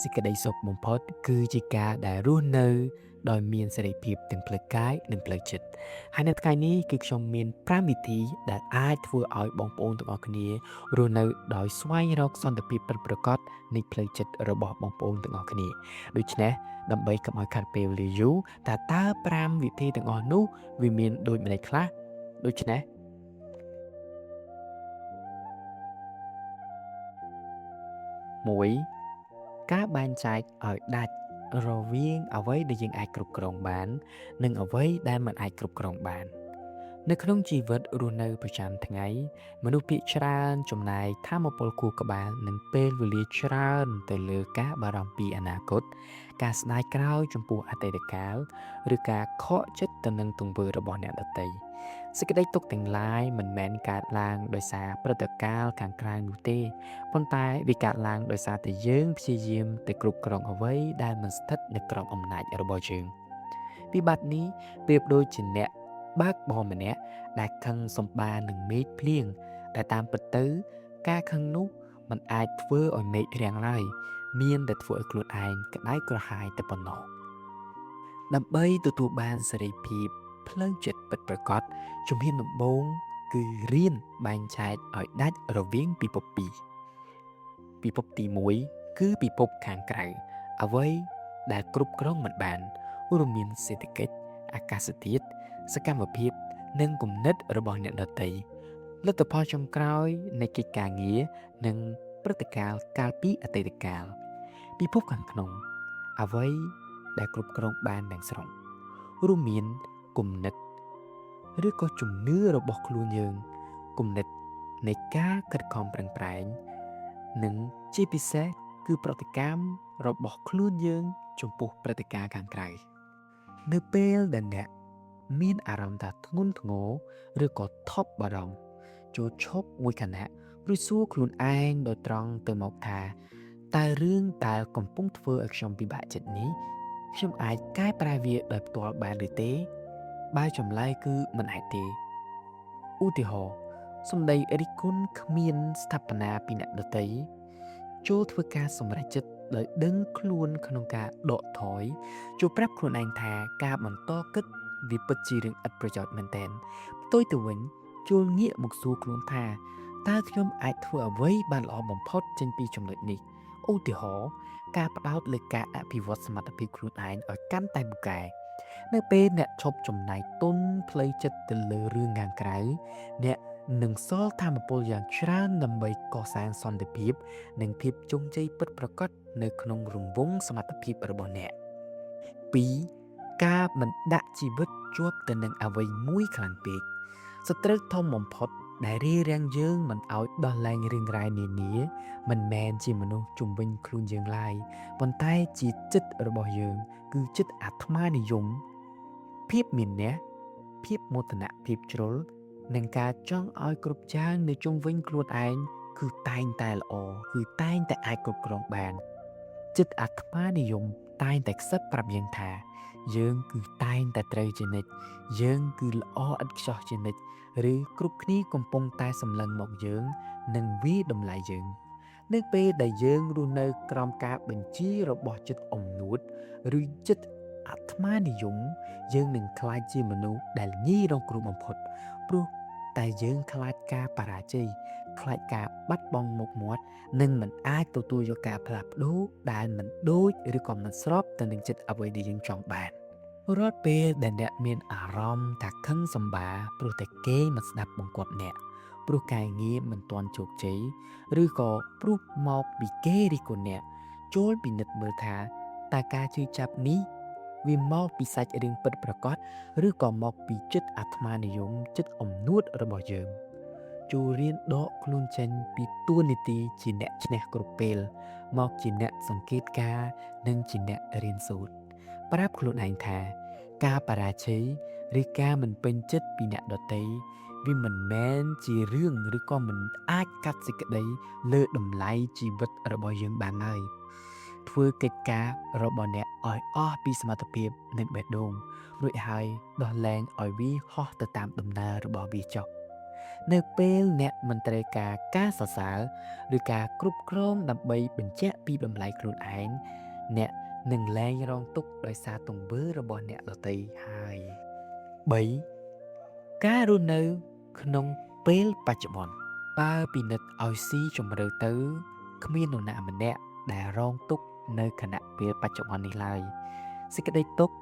សេចក្តីសុខបំផុតគឺជាការដែលរស់នៅដោយមានសេរីភាពទាំងផ្លូវកាយនិងផ្លូវចិត្តហើយនៅថ្ងៃនេះគឺខ្ញុំមាន5វិធីដែលអាចធ្វើឲ្យបងប្អូនទាំងអស់គ្នារស់នៅដោយស្វែងរកសន្តិភាពពិតប្រាកដនៃផ្លូវចិត្តរបស់បងប្អូនទាំងអស់គ្នាដូច្នេះដើម្បីកុំឲ្យខាត់ពេលវេលាយូរតើ5វិធីទាំងអស់នោះវាមានដូចម្តេចខ្លះដូច្នេះ1ការបែងចែកឲ្យដាច់រវាងអ្វីដែលយើងអាចគ្រប់គ្រងបាននិងអ្វីដែលមិនអាចគ្រប់គ្រងបាននៅក្នុងជីវិតរស់នៅប្រចាំថ្ងៃមនុស្សភាគច្រើនចំណាយថាមពលខួរក្បាលនិងពេលវេលាច្រើនទៅលើការបារម្ភពីអនាគតការស្ដាយក្រោយចំពោះអតីតកាលឬការខកចិត្តទៅនឹងទង្វើរបស់អ្នកដទៃសេចក្តីទុក្ខទាំងឡាយមិនមែនកើតឡើងដោយសារព្រឹត្តិការណ៍ខាងក្រៅនោះទេប៉ុន្តែវាកើតឡើងដោយសារតែយើងព្យាយាមទៅគ្រប់គ្រងអ្វីដែលមិនស្ថិតនៅក្រោមអំណាចរបស់យើងវិបត្តិនេះប្រៀបដូចជាអ្នកបើកបរម្នាក់ដែលខឹងសម្បានឹងមេឃភ្លៀងតែតាមពិតទៅការខឹងនោះមិនអាចធ្វើឲ្យមេឃរាំងឡើយមានតែធ្វើឲ្យខ្លួនឯងក្តៅក្រហាយតែប៉ុណ្ណោះដើម្បីទទួលបានសេរីភាពផ្លូវចិត្តពិតប្រាកដជំហានដំបូងគឺរៀនបែងចែកឲ្យដាច់រវាងពិភពពីរពិភពទី1គឺពិភពខាងក្រៅអ្វីដែលគ្រប់គ្រងមិនបានរួមមានសេដ្ឋកិច្ចអាកាសធាតុសកម្មភាពនិងគំនិតរបស់អ្នកដទៃលទ្ធផលចុងក្រោយនៃកិច្ចការងារនិងព្រឹត្តិការណ៍កាលពីអតីតកាលពិភពខាងក្នុងអ្វីដែលគ្រប់គ្រងបានទាំងស្រុងរួមមានគំនិតឬក៏ជំនឿរបស់ខ្លួនយើងគំនិតនៃការខិតខំប្រឹងប្រែងនិងជាពិសេសគឺប្រតិកម្មរបស់ខ្លួនយើងចំពោះព្រឹត្តិការណ៍ខាងក្រៅនៅពេលដែលអ្នកមានអារម្មណ៍ថាធ្ងន់ធ្ងរឬក៏ថប់បារម្ភចូលឈប់មួយខណៈឬសួរខ្លួនឯងដោយត្រង់ទៅមកថាតើរឿងដែលកំពុងធ្វើឲ្យខ្ញុំពិបាកចិត្តនេះខ្ញុំអាចកែប្រែវាដោយផ្ទាល់បានឬទេបើចម្លើយគឺមិនអាចទេឧទាហរណ៍សម្ដីរិះគន់គ្មានស្ថាបនាពីអ្នកដទៃចូលធ្វើការសម្រេចចិត្តដោយដឹងខ្លួនក្នុងការដកថយចូលប្រាប់ខ្លួនឯងថាការបន្តគិតវាពិតជារឿងឥតប្រយោជន៍មែនទែនផ្ទុយទៅវិញចូលងាកមកសួរខ្លួនថាតើខ្ញុំអាចធ្វើអ្វីបានល្អបំផុតចេញពីចំណុចនេះឧទាហរណ៍ការផ្ដោតលើការអភិវឌ្ឍសមត្ថភាពខ្លួនឯងឲ្យកាន់តែពូកែនៅពេលអ្នកឈប់ចំណាយទុនផ្លូវចិត្តទៅលើរឿងខាងក្រៅអ្នកនឹងសល់ថាមពលយ៉ាងច្រើនដើម្បីកសាងសន្តិភាពនិងភាពជោគជ័យពិតប្រាកដនៅក្នុងរង្វង់សមត្ថភាពរបស់អ្នក2ការមិនដាក់ជីវិតជាប់ទៅនឹងអ្វីមួយខ្លាំងពេកសត្រូវធំបំផុតដែលរារាំងយើងមិនឲ្យដោះលែងរឿងរ៉ាវនានាមិនមែនជាមនុស្សជុំវិញខ្លួនយើងឡើយប៉ុន្តែជាចិត្តរបស់យើងគឺចិត្តអាត្មានិយមភាពមានអ្នកភាពមោទនភាពជ្រុលនិងការចង់ឲ្យគ្រប់យ៉ាងនៅជុំវិញខ្លួនឯងគឺតែងតែល្អគឺតែងតែអាចគ្រប់គ្រងបានចិត្តអាត្មានិយមតែងតែខ្សឹបប្រាប់យើងថាយើងគឺតែងតែត្រូវជានិច្ចយើងគឺល្អឥតខ្ចោះជានិច្ចឬគ្រប់គ្នាកំពុងតែសម្លឹងមកយើងនិងវាតម្លៃយើងនៅពេលដែលយើងរស់នៅក្រោមការបញ្ជារបស់ចិត្តអំនួតឬចិត្តអាត្មានិយមយើងនឹងក្លាយជាមនុស្សដែលងាយរងគ្រោះបំផុតព្រោះតែយើងខ្លាចការបរាជ័យខ្លាចការបាត់បង់មុខមាត់និងមិនអាចទទួលយកការផ្លាស់ប្ដូរដែលមិនដូចឬក៏មិនស្របទៅនឹងចិត្តអ្វីដែលយើងចង់បានរាល់ពេលដែលអ្នកមានអារម្មណ៍ថាខឹងសម្បាព្រោះតែគេមិនស្ដាប់បង្គាប់អ្នកព្រោះការងារមិនទាន់ជោគជ័យឬក៏ព្រោះមកពីគេរិះគន់អ្នកចូលពិនិត្យមើលថាតើការជឿចាប់នេះវាមកពីសាច់រឿងពិតប្រាកដឬក៏មកពីចិត្តអាត្មានិយមចិត្តអំនួតរបស់យើងចូលរៀនដកខ្លួនចេញពីតួនាទីជាអ្នកឈ្នះគ្រប់ពេលមកជាអ្នកសង្កេតការណ៍និងជាអ្នករៀនសូត្រប្រាប់ខ្លួនឯងថាការបរាជ័យឬការមិនពេញចិត្តពីអ្នកដទៃវាមិនមែនជារឿងឬក៏មិនអាចកាត់សេចក្តីលើតម្លៃជីវិតរបស់យើងបានឡើយធ្វើកិច្ចការរបស់អ្នកឲ្យអស់ពីសមត្ថភាពនិងបេះដូងរួចហើយដោះលែងឲ្យវាហោះទៅតាមដំណើររបស់វាចុះ នៅពេលអ្នកមិនត្រូវការសរសើរឬការគ្រប់គ្រងដើម្បីបញ្ជាក់ពីតម្លៃខ្លួនឯងអ្នកនឹងលែងរងទុក្ខដោយសារទង្វើរបស់អ្នកដទៃហើយ3ការរស់នៅក្នុងពេលបច្ចុប្បន្នបើពិនិត្យឲ្យស៊ីជម្រៅទៅគ្មាននរណាម្នាក់ដែលរងទុក្ខនៅខណៈពេលបច្ចុប្បន្ននេះឡើយសេចក្តីទុក្ខ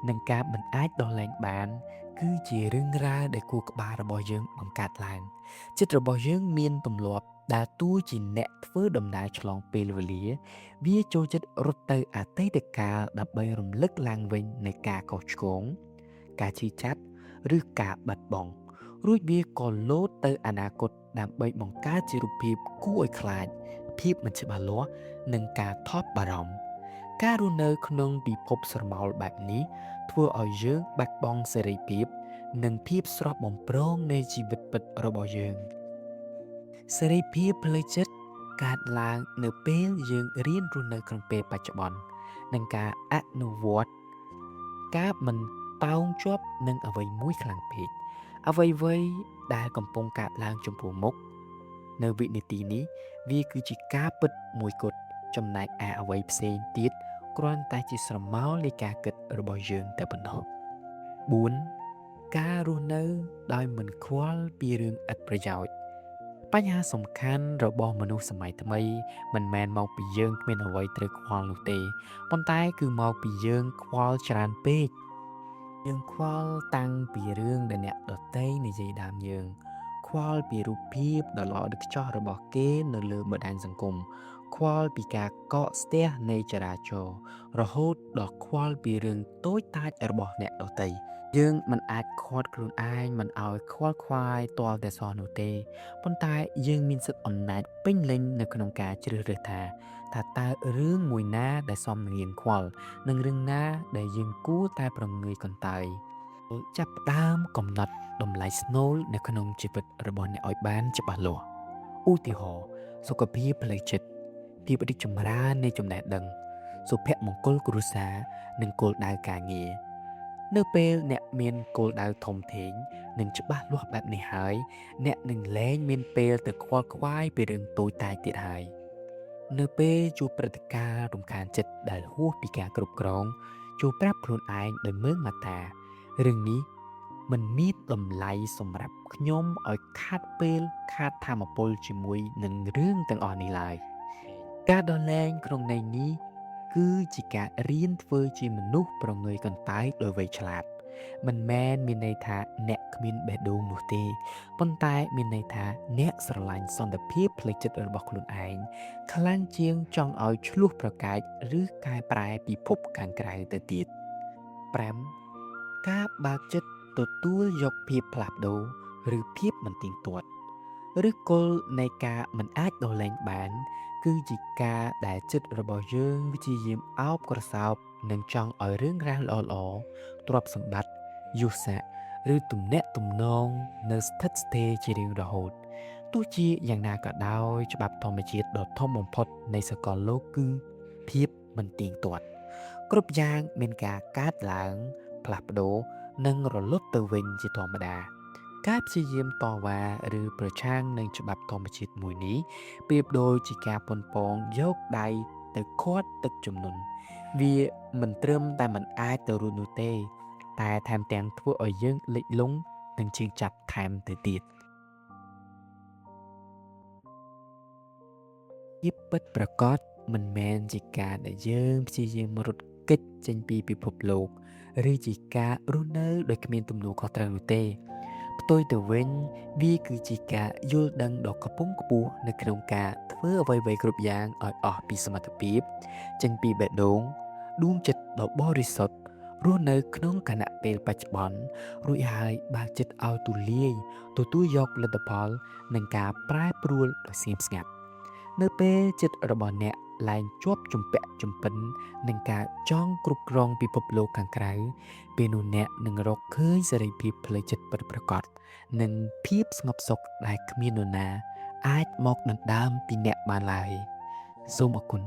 និងការមិនអាចដោះលែងបានគឺជារឿងរ៉ាវដែលគូក្បាលរបស់យើងបង្កើតឡើងចិត្តរបស់យើងមានទម្លាប់ដើរតួជាអ្នកធ្វើដំណើរឆ្លងពេលវេលាវាចូលចិត្តរត់ទៅអតីតកាលដើម្បីរំលឹកឡើងវិញនៃការកុសឆ្គងការឈឺចាប់ឬការបាត់បង់រួចវាក៏លោតទៅអនាគតដើម្បីបង្កើតជារូបភាពគួរឲ្យខ្លាចភាពមិនច្បាស់លាស់និងការថប់បារម្ភការរស់នៅក្នុងពិភពស្រមោលបែបនេះធ្វើឲ្យយើងបាត់បង់សេរីភាពនិងភាពស្រស់បំព្រងនៃជីវិតពិតរបស់យើងសេរីភាពផ្លូវចិត្តកើតឡើងនៅពេលយើងរៀនរស់នៅក្នុងពេលបច្ចុប្បន្ននិងការអនុវត្តការមិនតោងជាប់នឹងអ្វីមួយខ្លាំងពេកអ្វីដែលកំពុងកើតឡើងចំពោះមុខនៅវិនាទីនេះវាគឺជាការពិតមួយគត់ចំណែកឯអ្វីផ្សេងទៀតគ្រាន់តែជាស្រមោលនៃការគិតរបស់យើងតែប៉ុណ្ណោះ4ការរស់នៅដោយមិនខ្វល់ពីរឿងឥតប្រយោជន៍បញ្ហាសំខាន់របស់មនុស្សសម័យថ្មីមិនមែនមកពីយើងគ្មានអ្វីត្រូវខ្វល់នោះទេប៉ុន្តែគឺមកពីយើងខ្វល់ច្រើនពេកយើងខ្វល់តាំងពីរឿងដែលអ្នកដទៃនិយាយដើមយើងខ្វល់ពីរូបភាពដ៏ល្អឥតខ្ចោះរបស់គេនៅលើបណ្ដាញសង្គមខ្វល់ពីការកកស្ទះនៃចរាចរណ៍រហូតដល់ខ្វល់ពីរឿងតូចតាចរបស់អ្នកដទៃយើងមិនអាចខាត់ខ្លួនឯងមិនឲ្យខ្វល់ខ្វាយទាល់តែសោះនោះទេប៉ុន្តែយើងមានសិទ្ធិអំណាចពេញលេញនៅក្នុងការជ្រើសរើសថាតើរឿងមួយណាដែលសមនឹងយើងខ្វល់និងរឿងណាដែលយើងគួរតែប្រងើយកន្តើយចាប់ផ្ដើមកំណត់តម្លៃស្នូលនៅក្នុងជីវិតរបស់អ្នកឲ្យបានច្បាស់លាស់ឧទាហរណ៍សុខភាពផ្លូវចិត្តភាពរីកចម្រើននៃចំណេះដឹងសុភមង្គលគ្រួសារនិងគោលដៅការងារនៅពេលអ្នកមានគោលដៅធំធេងនិងច្បាស់លាស់បែបនេះហើយអ្នកនឹងលែងមានពេលទៅខ្វល់ខ្វាយពីរឿងតូចតាចទៀតហើយនៅពេលជួបព្រឹត្តិការណ៍រំខានចិត្តដែលហួសពីការគ្រប់គ្រងជួបប្រាប់ខ្លួនឯងដោយមើលមកថារឿងនេះមិនមានតម្លៃសម្រាប់ខ្ញុំឲ្យខាតពេលខាតធម៌ពលជាមួយនឹងរឿងទាំងអស់នេះឡើយការដោះលែងក្នុងន័យនេះគឺជាការរៀនធ្វើជាមនុស្សប្រងើយកន្តើយដោយវៃឆ្លាតមិនមែនមានន័យថាអ្នកគ្មានបេះដូងនោះទេប៉ុន្តែមានន័យថាអ្នកស្រឡាញ់សន្តិភាពផ្លូវចិត្តរបស់ខ្លួនឯងខ្លាំងជាងចង់ឲ្យឆ្លោះប្រកែកឬកែប្រែពិភពខាងក្រៅទៅទៀត5ការបើកចិត្តទទួលយកភាពផ្លាស់ប្ដូរឬភាពមិនទៀងទាត់ឬគល់នៃការមិនអាចដោះលែងបានគឺជាការដែលចិត្តរបស់យើងវិជាយាមអោបក្រសោបនិងចង់ឲ្យរឿងរ៉ាវល្អៗទ្រព្យសម្បត្តិយុស័ក្តិឬទំនាក់ទំនងនៅស្ថិតស្ថេរជារៀងរហូតទោះជាយ៉ាងណាក៏ដោយច្បាប់ធម្មជាតិដ៏ធំបំផុតនៃសកលលោកគឺភាពមិនទៀងទាត់គ្រប់យ៉ាងមានការកើតឡើងផ្លាស់ប្ដូរនិងរលត់ទៅវិញជាធម្មតាការព្យាយាមតវ៉ាឬប្រឆាំងនឹងច្បាប់ធម្មជាតិមួយនេះប្រៀបដូចជាការប៉ុនប៉ងយកដៃទៅខាត់ទឹកជំនន់វាមិនត្រឹមតែមិនអាចទៅរួចនោះទេតែថែមទាំងធ្វើឲ្យយើងលិចលង់និងជឿចាប់ថែមទៅទៀតភាពពិតប្រាកដមិនមែនជាការដែលយើងព្យាយាមរត់គេចចេញពីពិភពលោកឬជាការរស់នៅដោយគ្មានទំនួលខុសត្រូវនោះទេផ្ទុយទៅវិញវាគឺជាការយល់ដឹងដ៏កំពង់ខ្ពស់នៅក្នុងការធ្វើអ្វីៗគ្រប់យ៉ាងឲ្យអស់ពីសមត្ថភាពចេញពីបេះដូងដួងចិត្តដ៏បរិសុទ្ធរស់នៅក្នុងគណៈពេលបច្ចុប្បន្នរួចហើយបើកចិត្តឲ្យទូលាយទទួលយកលទ្ធផលនិងការប្រែប្រួលដោយស្ងៀមស្ងាត់នៅពេលចិត្តរបស់អ្នកឡើងជាប់ជំពាក់ជំពិននឹងការចង់គ្រប់គ្រងពិភពលោកខាងក្រៅពេលនោះអ្នកនឹងរកឃើញសេរីភាពផ្លូវចិត្តពិតប្រាកដនិងភាពស្ងប់សុខដែលគ្មាននរណាអាចមកដណ្ដើមពីអ្នកបានឡើយសូមអរគុណ